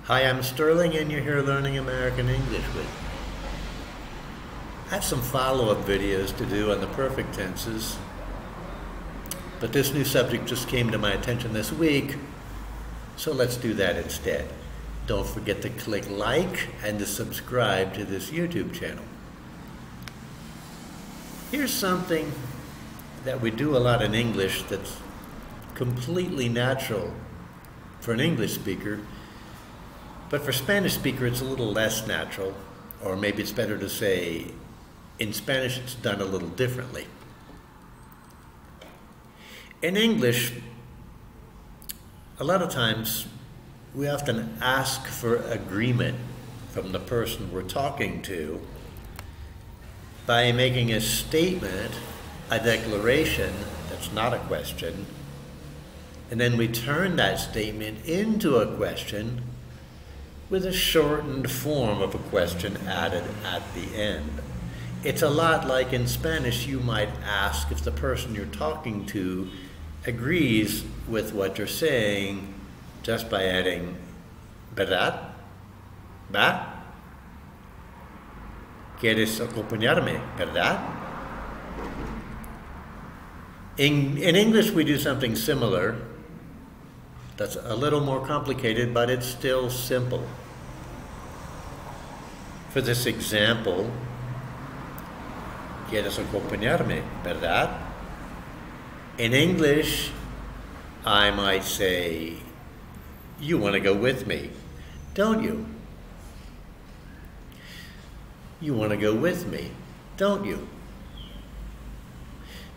Hi, I'm Sterling, and you're here learning American English with me. I have some follow-up videos to do on the perfect tenses, but this new subject just came to my attention this week, so let's do that instead. Don't forget to click like and to subscribe to this YouTube channel. Here's something that we do a lot in English that's completely natural for an English speaker, but for a Spanish speaker it's a little less natural, or maybe it's better to say in Spanish it's done a little differently. In English, a lot of times we often ask for agreement from the person we're talking to by making a statement, a declaration that's not a question, and then we turn that statement into a question with a shortened form of a question added at the end. It's a lot like in Spanish you might ask if the person you're talking to agrees with what you're saying just by adding ¿verdad? ¿Va? ¿Quieres acompañarme? ¿Verdad? In English we do something similar. That's a little more complicated, but it's still simple. For this example, ¿Quieres acompañarme? ¿Verdad? In English, I might say, you want to go with me, don't you? You want to go with me, don't you?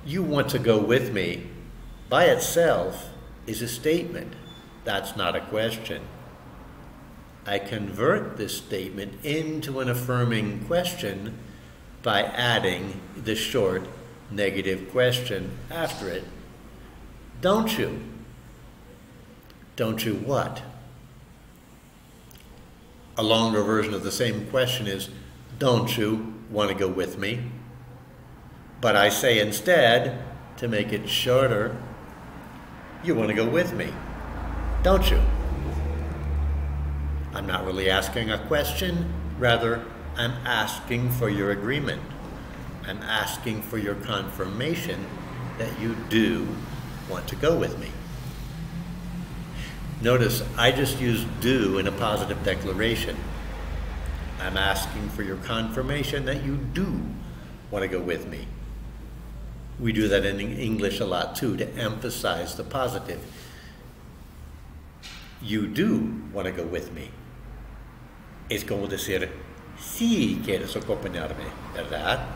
You want to go with me by itself is a statement. That's not a question. I convert this statement into an affirming question by adding the short negative question after it. Don't you? Don't you what? A longer version of the same question is, don't you want to go with me? But I say instead, to make it shorter, you want to go with me, don't you? I'm not really asking a question, rather, I'm asking for your agreement. I'm asking for your confirmation that you do want to go with me. Notice I just used do in a positive declaration. I'm asking for your confirmation that you do want to go with me. We do that in English a lot too, to emphasize the positive. You do want to go with me. Es como decir, sí quieres acompañarme, ¿verdad?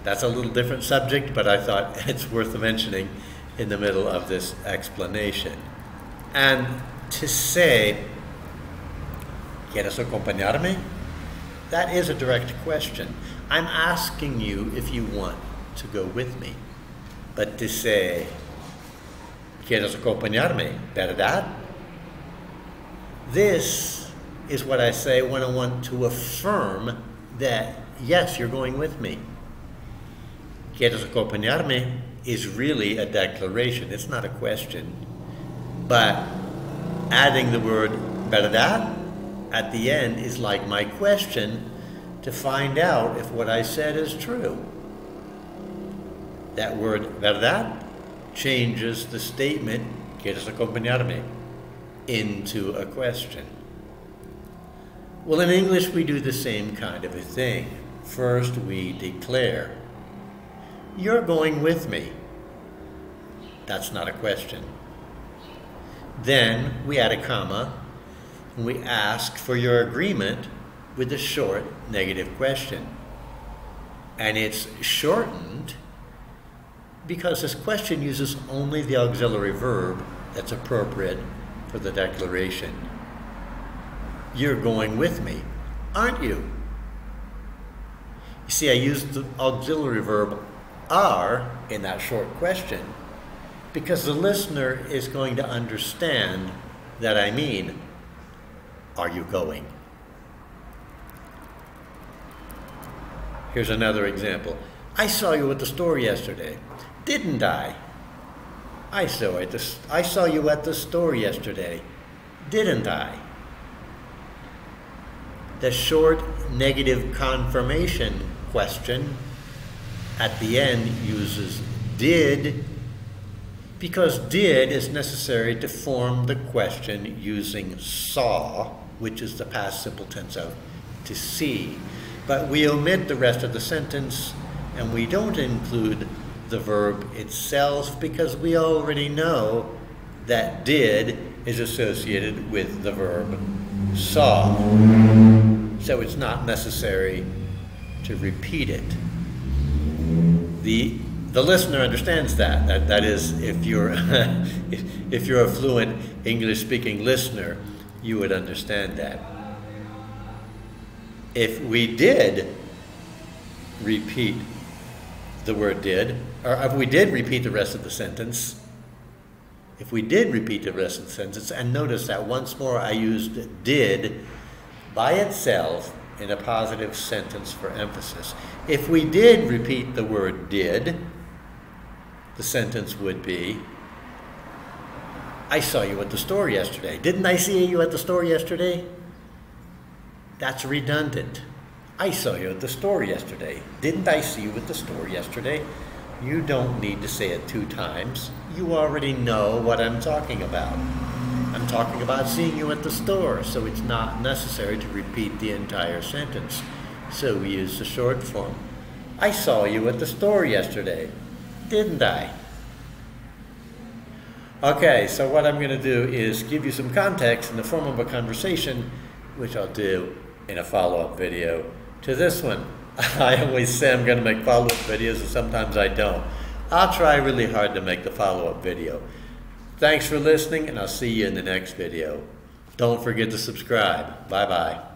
That's a little different subject, but I thought it's worth mentioning in the middle of this explanation. And to say, ¿Quieres acompañarme? That is a direct question. I'm asking you if you want to go with me. But to say, ¿Quieres acompañarme? ¿Verdad? This is what I say when I want to affirm that, yes, you're going with me. ¿Quieres acompañarme? Is really a declaration. It's not a question. But adding the word ¿verdad? At the end is like my question to find out if what I said is true. That word ¿verdad? Changes the statement ¿Quieres acompañarme? Into a question. Well, in English we do the same kind of a thing. First we declare, you're going with me. That's not a question. Then we add a comma and we ask for your agreement with a short negative question. And it's shortened because this question uses only the auxiliary verb that's appropriate for the declaration. You're going with me, aren't you? You see, I used the auxiliary verb are in that short question because the listener is going to understand that I mean, are you going? Here's another example. I saw you at the store yesterday, didn't I? I saw you at the store yesterday, Didn't I? The short negative confirmation question at the end uses did, because did is necessary to form the question using saw, which is the past simple tense of to see. But we omit the rest of the sentence, and we don't include the verb itself because we already know that did is associated with the verb saw. So it's not necessary to repeat it. The listener understands that. That is, if you're if you're a fluent English-speaking listener, you would understand that. If we did repeat the word did, or if we did repeat the rest of the sentence, and notice that once more I used did by itself in a positive sentence for emphasis. If we did repeat the word did, the sentence would be, I saw you at the store yesterday. Didn't I see you at the store yesterday? That's redundant. I saw you at the store yesterday. Didn't I see you at the store yesterday? You don't need to say it 2 times. You already know what I'm talking about. I'm talking about seeing you at the store, so it's not necessary to repeat the entire sentence. So we use the short form. I saw you at the store yesterday, didn't I? Okay, so what I'm going to do is give you some context in the form of a conversation, which I'll do in a follow-up video to this one. I always say I'm going to make follow-up videos, and sometimes I don't. I'll try really hard to make the follow-up video. Thanks for listening, and I'll see you in the next video. Don't forget to subscribe. Bye-bye.